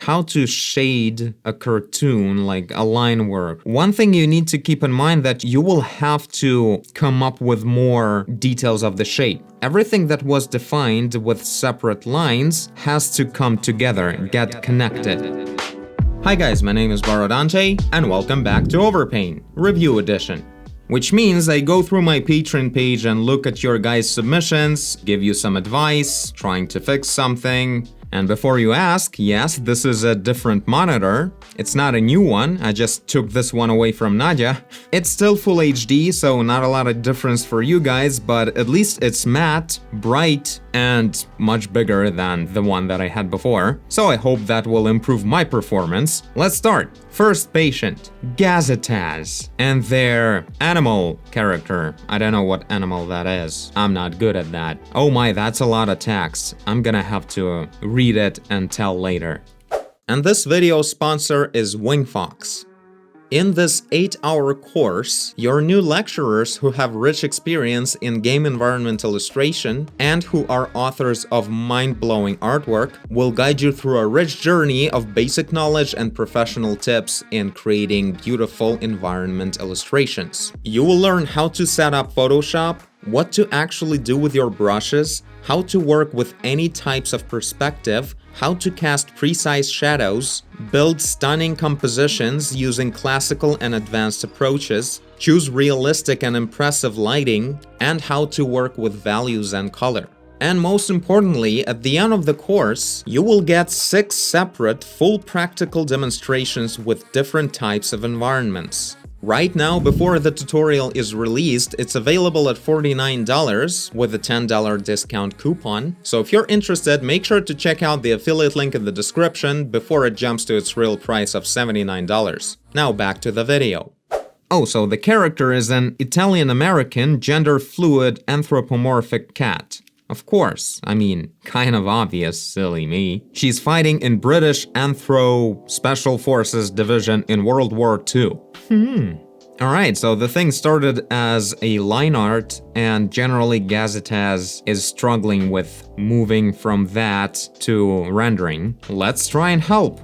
how to shade a cartoon, like a line work. One thing you need to keep in mind that you will have to come up with more details of the shape. Everything that was defined with separate lines has to come together, get connected. Hi guys, my name is Barodante, and welcome back to Overpaint, Review Edition. Which means I go through my Patreon page and look at your guys' submissions, give you some advice, trying to fix something. And before you ask, yes, this is a different monitor. It's not a new one, I just took this one away from Nadia. It's still full HD, so not a lot of difference for you guys, but at least it's matte, bright, and much bigger than the one that I had before. So I hope that will improve my performance. Let's start. First patient, Gazetaz, and their animal character. I don't know what animal that is. I'm not good at that. Oh my, that's a lot of text. I'm gonna have to read it and tell later. And this video sponsor is Wingfox. In this 8-hour course, your new lecturers who have rich experience in game environment illustration and who are authors of mind-blowing artwork will guide you through a rich journey of basic knowledge and professional tips in creating beautiful environment illustrations. You will learn how to set up Photoshop, what to actually do with your brushes, how to work with any types of perspective, how to cast precise shadows, build stunning compositions using classical and advanced approaches, choose realistic and impressive lighting, and how to work with values and color. And most importantly, at the end of the course, you will get 6 separate full practical demonstrations with different types of environments. Right now, before the tutorial is released, it's available at $49 with a $10 discount coupon. So if you're interested, make sure to check out the affiliate link in the description before it jumps to its real price of $79. Now back to the video. Oh, so the character is an Italian-American, gender-fluid, anthropomorphic cat. Of course, I mean, kind of obvious, silly me. She's fighting in British Anthro Special Forces Division in World War II. Alright, so the thing started as a line art, and generally Gazetaz is struggling with moving from that to rendering. Let's try and help.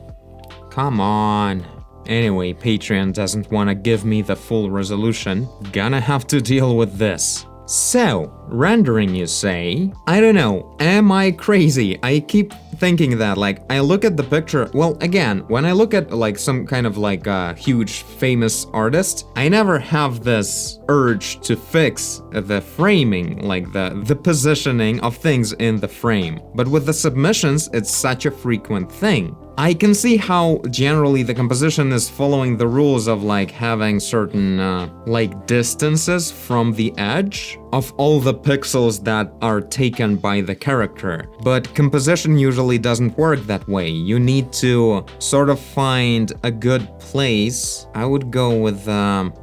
Come on. Anyway, Patreon doesn't want to give me the full resolution. Gonna have to deal with this. So, rendering, you say? I don't know, am I crazy? I keep thinking that, like, I look at the picture, well, again, when I look at, like, some kind of, like, a huge famous artist, I never have this urge to fix the framing, like, the positioning of things in the frame. But with the submissions, it's such a frequent thing. I can see how generally the composition is following the rules of like having certain like distances from the edge of all the pixels that are taken by the character. But composition usually doesn't work that way. You need to sort of find a good place. I would go with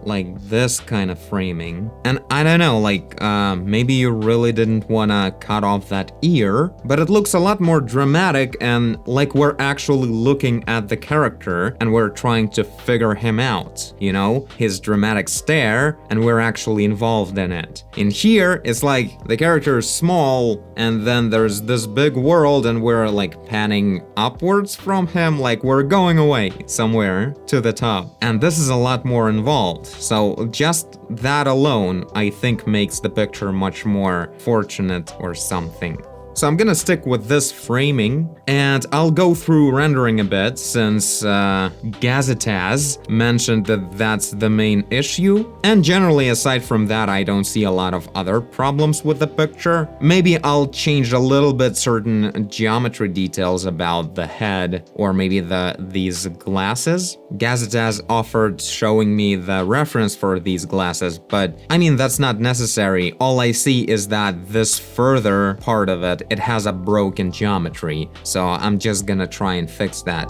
like this kind of framing. And I don't know, like maybe you really didn't want to cut off that ear, but it looks a lot more dramatic and like we're actually looking at the character and we're trying to figure him out, you know, his dramatic stare, and we're actually involved in it. In here, it's like the character is small and then there's this big world and we're like panning upwards from him, like we're going away somewhere to the top. And this is a lot more involved. So just that alone, I think makes the picture much more fortunate or something. So I'm gonna stick with this framing, and I'll go through rendering a bit since Gazetaz mentioned that that's the main issue. And generally, aside from that, I don't see a lot of other problems with the picture. Maybe I'll change a little bit certain geometry details about the head, or maybe these glasses. Gazetaz offered showing me the reference for these glasses, but I mean, that's not necessary. All I see is that this further part of it has a broken geometry, so I'm just gonna try and fix that.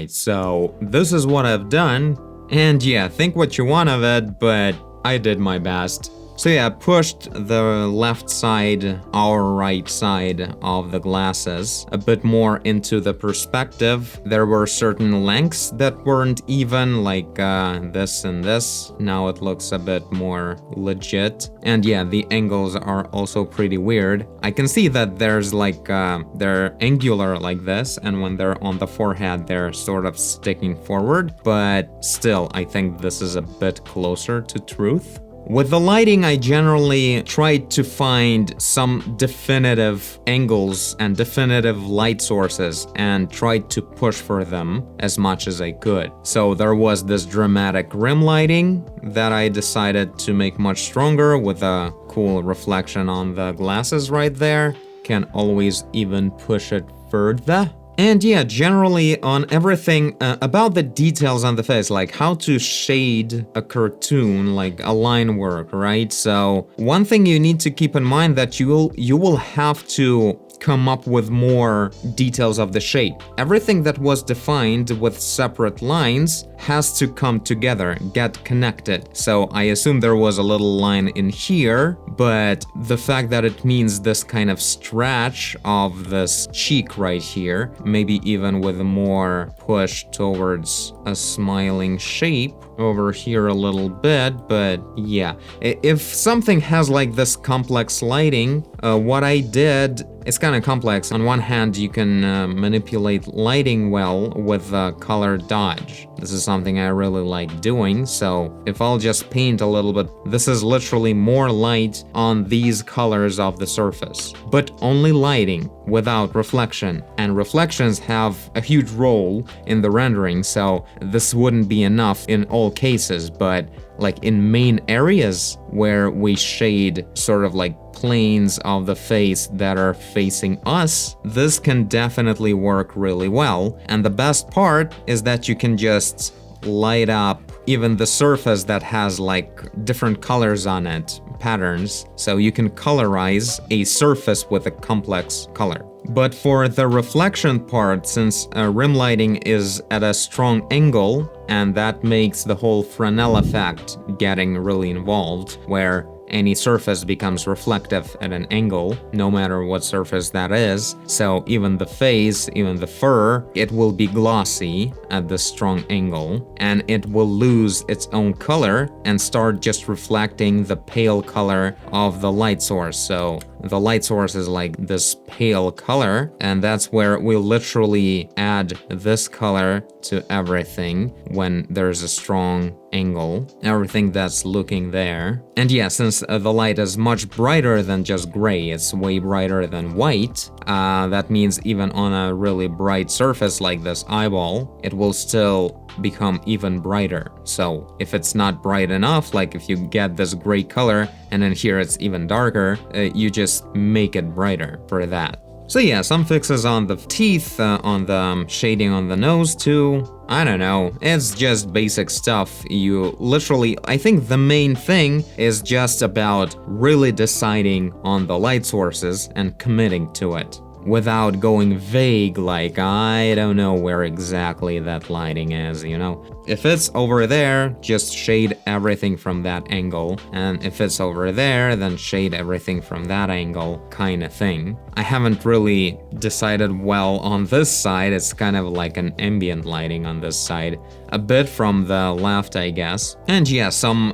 Alright, so this is what I've done, and yeah, think what you want of it, but I did my best. So yeah, I pushed the left side, our right side of the glasses a bit more into the perspective. There were certain lengths that weren't even, like this and this. Now it looks a bit more legit. And yeah, the angles are also pretty weird. I can see that there's like, they're angular like this, and when they're on the forehead, they're sort of sticking forward. But still, I think this is a bit closer to truth. With the lighting, I generally tried to find some definitive angles and definitive light sources and tried to push for them as much as I could. So there was this dramatic rim lighting that I decided to make much stronger with a cool reflection on the glasses right there. Can always even push it further. And yeah, generally on everything about the details on the face, like how to shade a cartoon, like a line work, right? So one thing you need to keep in mind that you will have to come up with more details of the shape. Everything that was defined with separate lines has to come together, get connected. So I assume there was a little line in here, but the fact that it means this kind of stretch of this cheek right here, maybe even with more push towards a smiling shape over here a little bit, but yeah. If something has like this complex lighting, what I did, it's kind of complex. On one hand, you can manipulate lighting well with color dodge. This is something I really like doing, so if I'll just paint a little bit, this is literally more light on these colors of the surface. But only lighting, without reflection. And reflections have a huge role in the rendering, so this wouldn't be enough in all cases, but like in main areas where we shade sort of like planes of the face that are facing us, this can definitely work really well. And the best part is that you can just light up even the surface that has like different colors on it, patterns, so you can colorize a surface with a complex color. But for the reflection part, since rim lighting is at a strong angle, and that makes the whole Fresnel effect getting really involved, where any surface becomes reflective at an angle, no matter what surface that is. So even the face, even the fur, it will be glossy at this strong angle, and it will lose its own color and start just reflecting the pale color of the light source. So the light source is like this pale color, and that's where we literally add this color to everything when there's a strong angle, everything that's looking there. And yeah, since the light is much brighter than just gray, it's way brighter than white, that means even on a really bright surface like this eyeball, it will still become even brighter. So if it's not bright enough, like if you get this gray color and then here it's even darker, you just make it brighter for that. So yeah, some fixes on the teeth, on the shading on the nose too. I don't know, it's just basic stuff. You literally, I think the main thing is just about really deciding on the light sources and committing to it, without going vague like, I don't know where exactly that lighting is, you know? If it's over there, just shade everything from that angle, and if it's over there, then shade everything from that angle, kind of thing. I haven't really decided well on this side. It's kind of like an ambient lighting on this side, a bit from the left, I guess. And yeah, some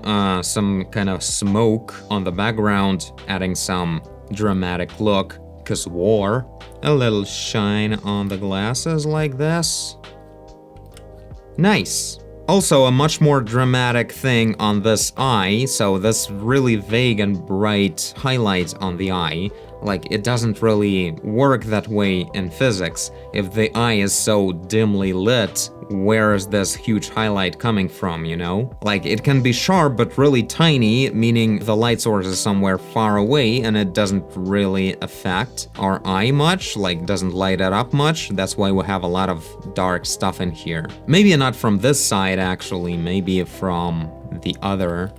kind of smoke on the background, adding some dramatic look. War. A little shine on the glasses like this. Nice. Also, a much more dramatic thing on this eye, so this really vague and bright highlight on the eye. Like, it doesn't really work that way in physics. If the eye is so dimly lit, where is this huge highlight coming from, you know? Like, it can be sharp but really tiny, meaning the light source is somewhere far away and it doesn't really affect our eye much, like doesn't light it up much. That's why we have a lot of dark stuff in here. Maybe not from this side actually, maybe from the other.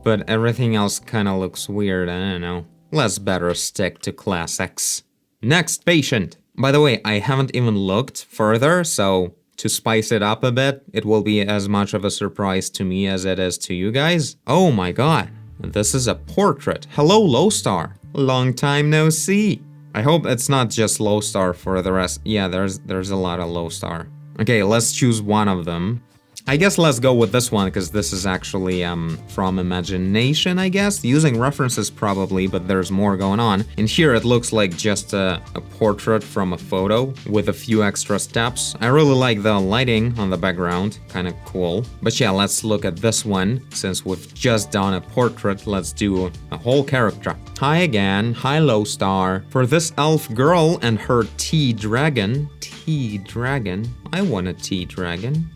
But everything else kind of looks weird, I don't know. Let's better stick to classics. Next patient. By the way, I haven't even looked further, so to spice it up a bit. It will be as much of a surprise to me as it is to you guys. Oh my god, this is a portrait. Hello, Lowstar. Long time no see. I hope it's not just Lowstar for the rest. Yeah, there's a lot of Lowstar. Okay, let's choose one of them. I guess let's go with this one, because this is actually from imagination, I guess. Using references probably, but there's more going on. And here it looks like just a portrait from a photo with a few extra steps. I really like the lighting on the background, kind of cool. But yeah, let's look at this one. Since we've just done a portrait, let's do a whole character. Hi again, hi Lowstar. For this elf girl and her tea-dragon. Tea-dragon? I want a tea-dragon.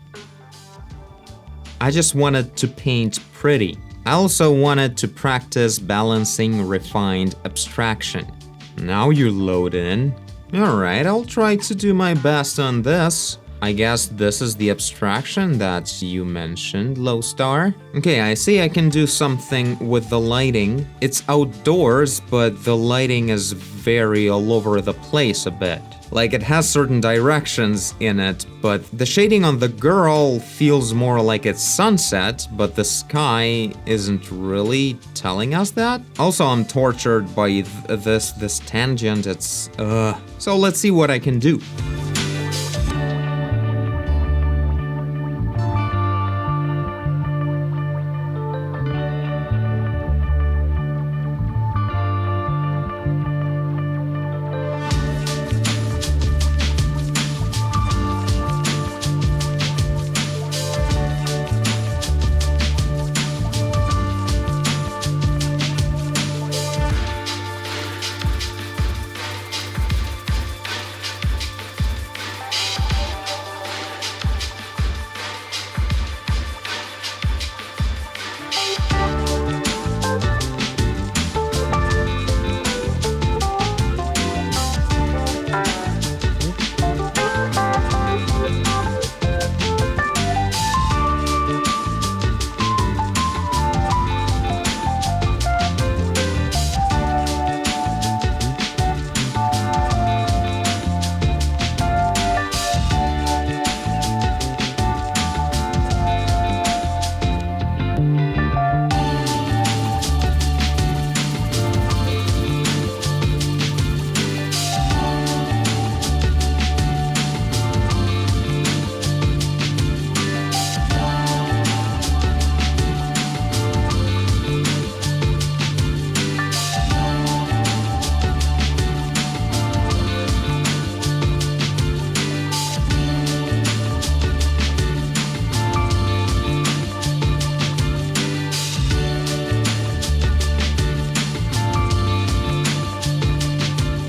I just wanted to paint pretty. I also wanted to practice balancing refined abstraction. Now you load in. Alright, I'll try to do my best on this. I guess this is the abstraction that you mentioned, Lowstar. Okay, I see I can do something with the lighting. It's outdoors, but the lighting is very all over the place a bit. Like, it has certain directions in it, but the shading on the girl feels more like it's sunset, but the sky isn't really telling us that. Also, I'm tortured by this tangent. It's So let's see what I can do.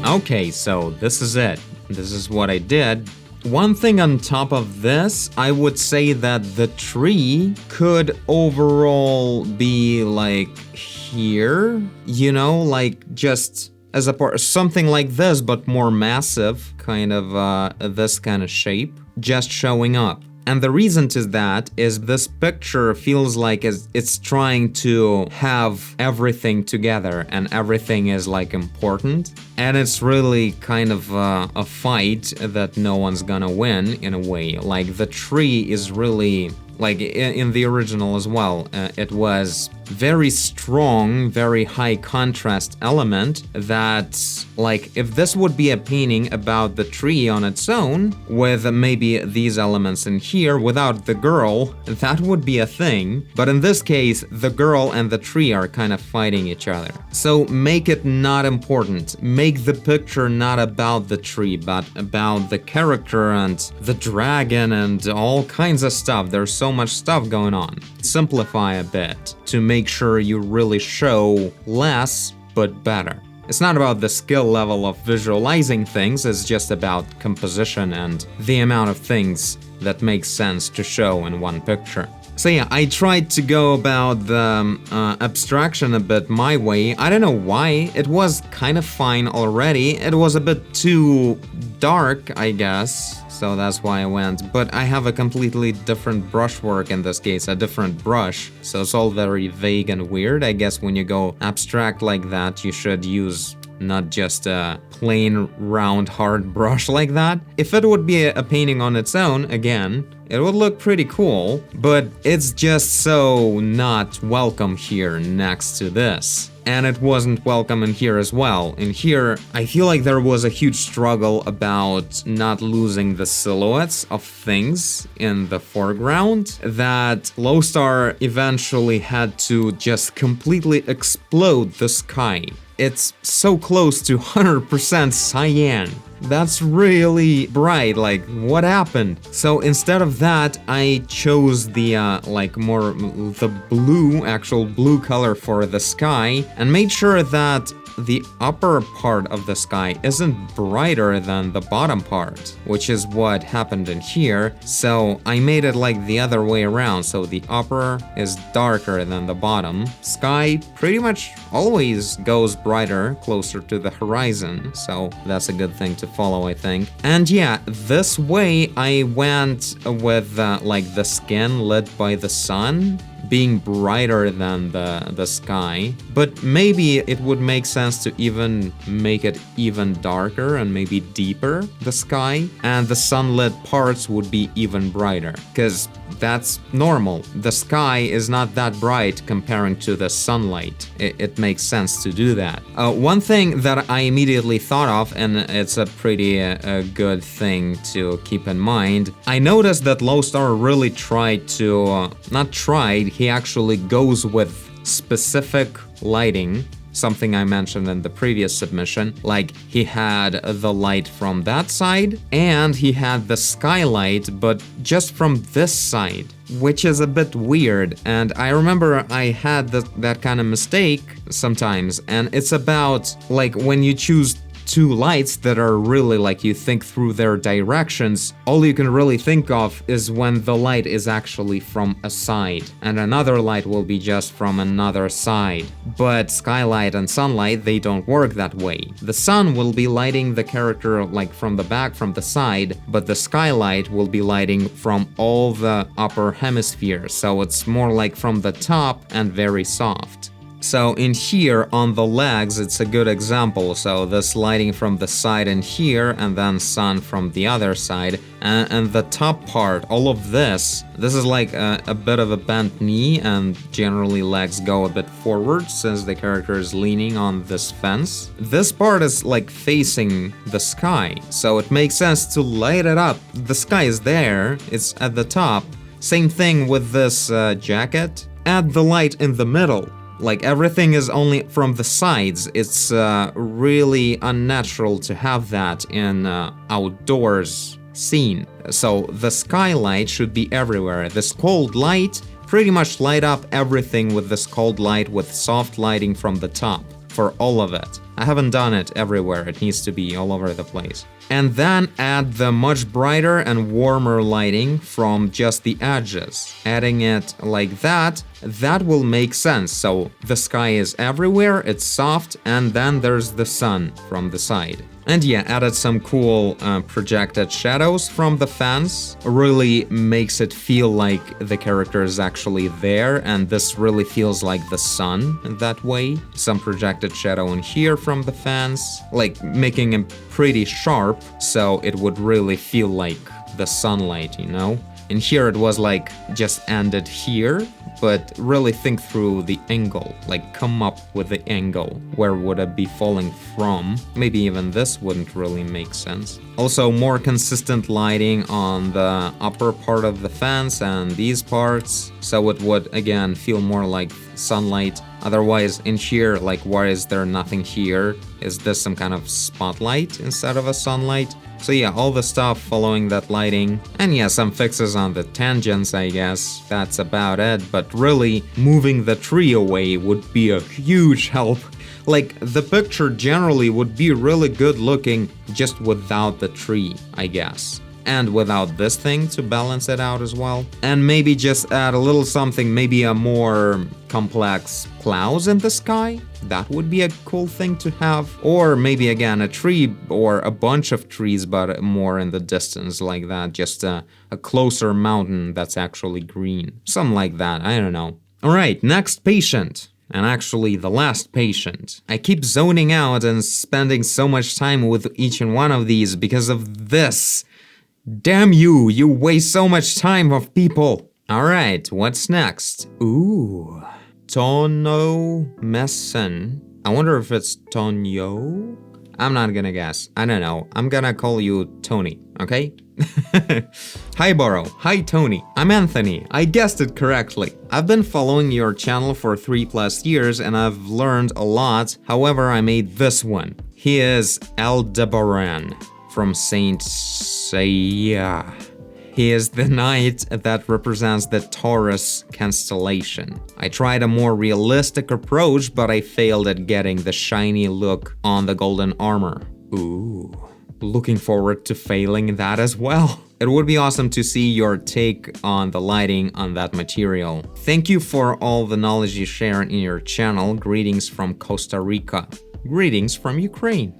Okay, so this is it. This is what I did. One thing on top of this, I would say that the tree could overall be like here, you know, like just as a part, something like this, but more massive, kind of this kind of shape, just showing up. And the reason to that is this picture feels like it's trying to have everything together and everything is like important. And it's really kind of a fight that no one's gonna win in a way. Like the tree is really, like in the original as well, it was very strong, very high contrast element that, like, if this would be a painting about the tree on its own, with maybe these elements in here, without the girl, that would be a thing. But in this case, the girl and the tree are kind of fighting each other. So make it not important. Make the picture not about the tree, but about the character and the dragon and all kinds of stuff. There's so much stuff going on. Simplify a bit to make sure you really show less but better. It's not about the skill level of visualizing things, it's just about composition and the amount of things that make sense to show in one picture. So yeah, I tried to go about the abstraction a bit my way. I don't know why. It was kind of fine already. It was a bit too dark, I guess. So that's why I went. But I have a completely different brushwork in this case, a different brush. So it's all very vague and weird. I guess when you go abstract like that, you should use not just a plain round hard brush like that. If it would be a painting on its own, again, it would look pretty cool, but it's just so not welcome here next to this. And it wasn't welcome in here as well. In here, I feel like there was a huge struggle about not losing the silhouettes of things in the foreground, that Lowstar eventually had to just completely explode the sky. It's so close to 100% cyan. That's really bright, like, what happened? So instead of that, I chose the, the blue, actual blue color for the sky, and made sure that the upper part of the sky isn't brighter than the bottom part, which is what happened in here. So I made it like the other way around, so the upper is darker than the bottom. Sky pretty much always goes brighter, closer to the horizon, so that's a good thing to follow, I think. And yeah, this way I went with the skin lit by the sun being brighter than the sky, but maybe it would make sense to even make it even darker and maybe deeper, the sky, and the sunlit parts would be even brighter, because that's normal. The sky is not that bright comparing to the sunlight. It makes sense to do that. One thing that I immediately thought of, and it's a pretty good thing to keep in mind, I noticed that Lowstar really tried to, not tried, he actually goes with specific lighting, something I mentioned in the previous submission. Like, he had the light from that side, and he had the skylight, but just from this side, which is a bit weird. And I remember I had that kind of mistake sometimes, and it's about, like, when you choose two lights that are really like you think through their directions, all you can really think of is when the light is actually from a side, and another light will be just from another side. But skylight and sunlight, they don't work that way. The sun will be lighting the character like from the back, from the side, but the skylight will be lighting from all the upper hemisphere, so it's more like from the top and very soft. So in here on the legs, it's a good example. So this lighting from the side in here, and then sun from the other side, and the top part, all of this is like a bit of a bent knee, and generally legs go a bit forward since the character is leaning on this fence. This part is like facing the sky, so it makes sense to light it up. The sky is there, it's at the top. Same thing with this jacket. Add the light in the middle. Like, everything is only from the sides. It's really unnatural to have that in outdoors scene. So the skylight should be everywhere. This cold light, pretty much light up everything with this cold light with soft lighting from the top for all of it. I haven't done it everywhere. It needs to be all over the place. And then add the much brighter and warmer lighting from just the edges. Adding it like that will make sense. So the sky is everywhere, it's soft, and then there's the sun from the side. And yeah, added some cool projected shadows from the fence. Really makes it feel like the character is actually there, and this really feels like the sun in that way. Some projected shadow in here from the fence, like making it pretty sharp, so it would really feel like the sunlight, you know? And here it was like just ended here, but really think through the angle, like come up with the angle. Where would it be falling from? Maybe even this wouldn't really make sense. Also, more consistent lighting on the upper part of the fence and these parts, so it would again feel more like sunlight. Otherwise, in here, like, why is there nothing here? Is this some kind of spotlight instead of a sunlight? So yeah, all the stuff following that lighting, and yeah, some fixes on the tangents, I guess. That's about it, but really, moving the tree away would be a huge help. Like, the picture generally would be really good looking just without the tree, I guess. And without this thing to balance it out as well. And maybe just add a little something, maybe a more complex clouds in the sky. That would be a cool thing to have. Or maybe again a tree or a bunch of trees, but more in the distance like that. Just a closer mountain that's actually green. Something like that, I don't know. Alright, next patient. and actually the last patient. I keep zoning out and spending so much time with each and one of these because of this. Damn you, you waste so much time of people. Alright, what's next? Ooh, Tono Messen. I wonder if it's Tonyo? I'm not gonna guess. I don't know. I'm gonna call you Tony, okay? Hi Borrow. Hi Tony. I'm Anthony. I guessed it correctly. I've been following your channel for 3+ years and I've learned a lot. However, I made this one. He is Aldebaran from Saint Seiya. He is the knight that represents the Taurus constellation. I tried a more realistic approach, but I failed at getting the shiny look on the golden armor. Ooh, looking forward to failing that as well. It would be awesome to see your take on the lighting on that material. Thank you for all the knowledge you share in your channel. Greetings from Costa Rica. Greetings from Ukraine.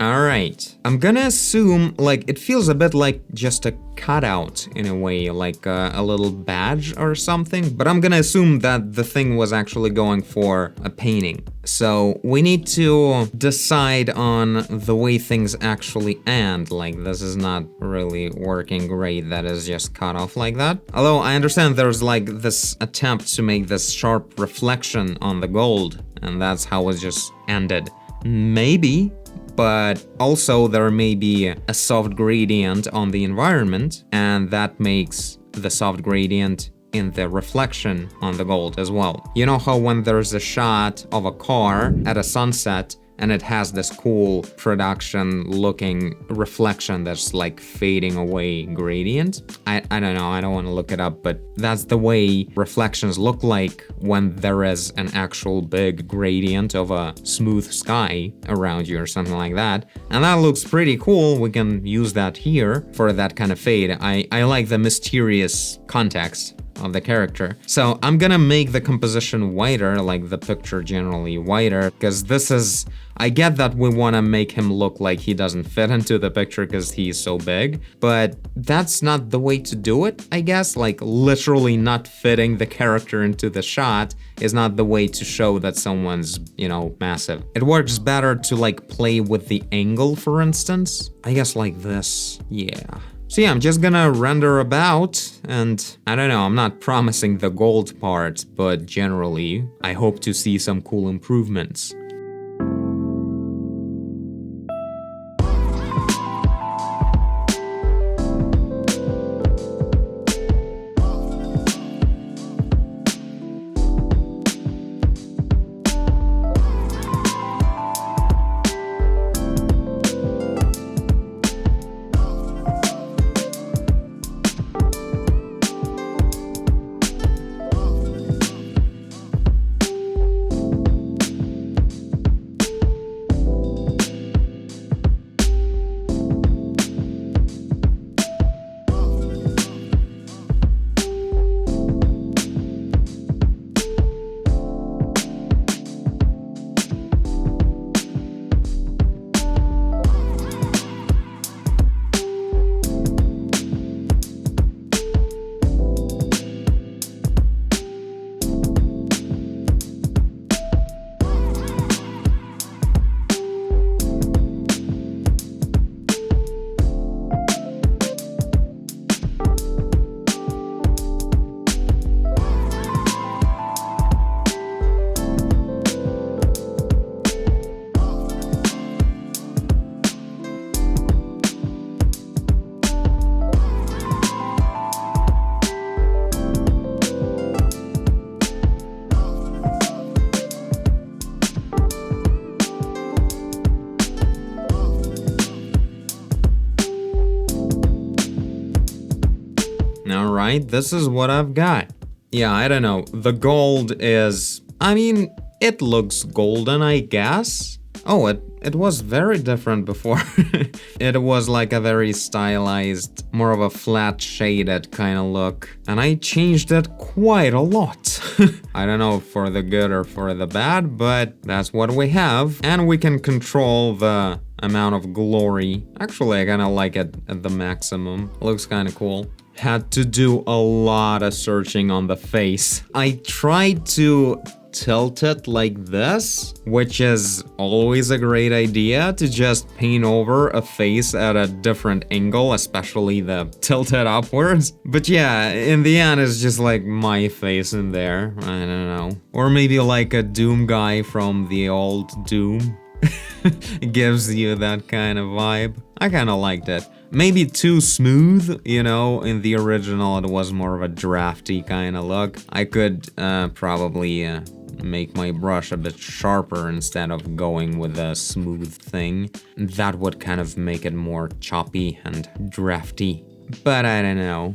Alright, I'm gonna assume, like, it feels a bit like just a cutout in a way, like a little badge or something, but I'm gonna assume that the thing was actually going for a painting. So we need to decide on the way things actually end, like this is not really working great, that is just cut off like that. Although I understand there's like this attempt to make this sharp reflection on the gold, and that's how it just ended. Maybe. But also there may be a soft gradient on the environment, and that makes the soft gradient in the reflection on the gold as well. You know how when there's a shot of a car at a sunset and it has this cool production looking reflection that's like fading away gradient? I don't know, I don't want to look it up, but that's the way reflections look like when there is an actual big gradient of a smooth sky around you or something like that. And that looks pretty cool. We can use that here for that kind of fade. I like the mysterious context of the character. So I'm gonna make the composition wider, like the picture generally wider, because this is, I get that we want to make him look like he doesn't fit into the picture because he's so big, but that's not the way to do it, I guess. Like literally not fitting the character into the shot is not the way to show that someone's, you know, massive. It works better to like play with the angle, for instance. I guess like this, yeah. So yeah, I'm just gonna render about, and I don't know, I'm not promising the gold part, but generally, I hope to see some cool improvements. Alright, this is what I've got. Yeah, I don't know. The gold is... I mean, it looks golden, I guess. Oh, it was very different before. It was like a very stylized, more of a flat shaded kind of look. And I changed it quite a lot. I don't know for the good or for the bad, but that's what we have. And we can control the amount of glory. Actually, I kinda like it at the maximum. Looks kinda cool. Had to do a lot of searching on the face. I tried to tilt it like this, which is always a great idea to just paint over a face at a different angle, especially the tilted upwards. But yeah, in the end, it's just like my face in there. I don't know. Or maybe like a Doom guy from the old Doom. It gives you that kind of vibe. I kind of liked it. Maybe too smooth, you know, in the original it was more of a drafty kind of look. I could probably make my brush a bit sharper instead of going with a smooth thing. That would kind of make it more choppy and drafty. But I don't know.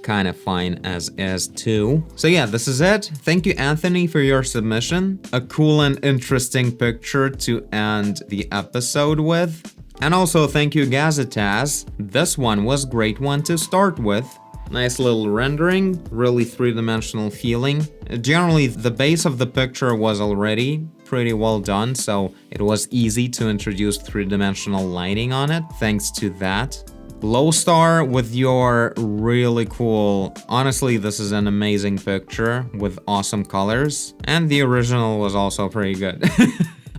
Kind of fine as is too. So yeah, this is it. Thank you, Anthony, for your submission. A cool and interesting picture to end the episode with. And also thank you, Gazetaz. This one was a great one to start with. Nice little rendering, really three-dimensional feeling. Generally, the base of the picture was already pretty well done, so it was easy to introduce three-dimensional lighting on it, thanks to that. Low Star with your really cool, honestly this is an amazing picture with awesome colors, and the original was also pretty good.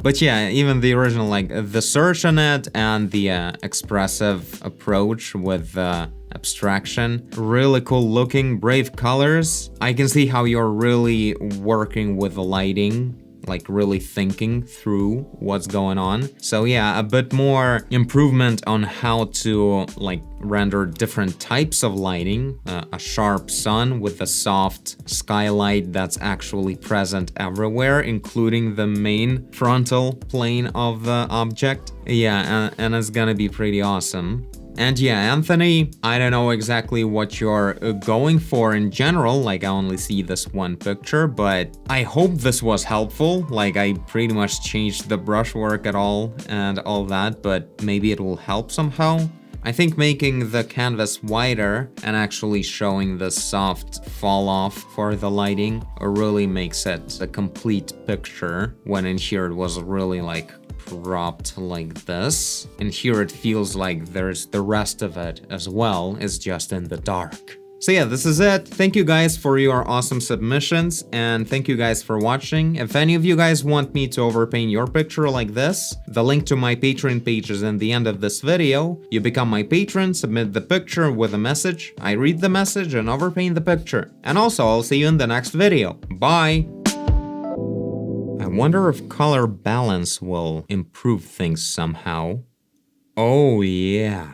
But yeah, even the original, like the search on it and the expressive approach with abstraction, really cool looking, brave colors. I can see how you're really working with the lighting, like really thinking through what's going on. So yeah, a bit more improvement on how to like render different types of lighting. A sharp sun with a soft skylight that's actually present everywhere, including the main frontal plane of the object. Yeah, and it's gonna be pretty awesome. And yeah, Anthony, I don't know exactly what you're going for in general, like I only see this one picture, but I hope this was helpful. Like I pretty much changed the brushwork at all and all that, but maybe it will help somehow. I think making the canvas wider and actually showing the soft fall off for the lighting really makes it a complete picture, when in here it was really like cropped like this. And here it feels like there's the rest of it as well is just in the dark. So yeah, this is it. Thank you guys for your awesome submissions, and thank you guys for watching. If any of you guys want me to overpaint your picture like this, the link to my Patreon page is in the end of this video. You become my patron, submit the picture with a message, I read the message and overpaint the picture. And also, I'll see you in the next video. Bye! I wonder if color balance will improve things somehow. Oh yeah.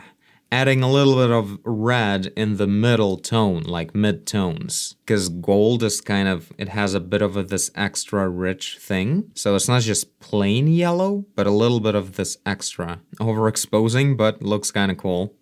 Adding a little bit of red in the middle tone, like mid-tones. Because gold is kind of, it has a bit of this extra rich thing. So it's not just plain yellow, but a little bit of this extra. Overexposing, but looks kind of cool.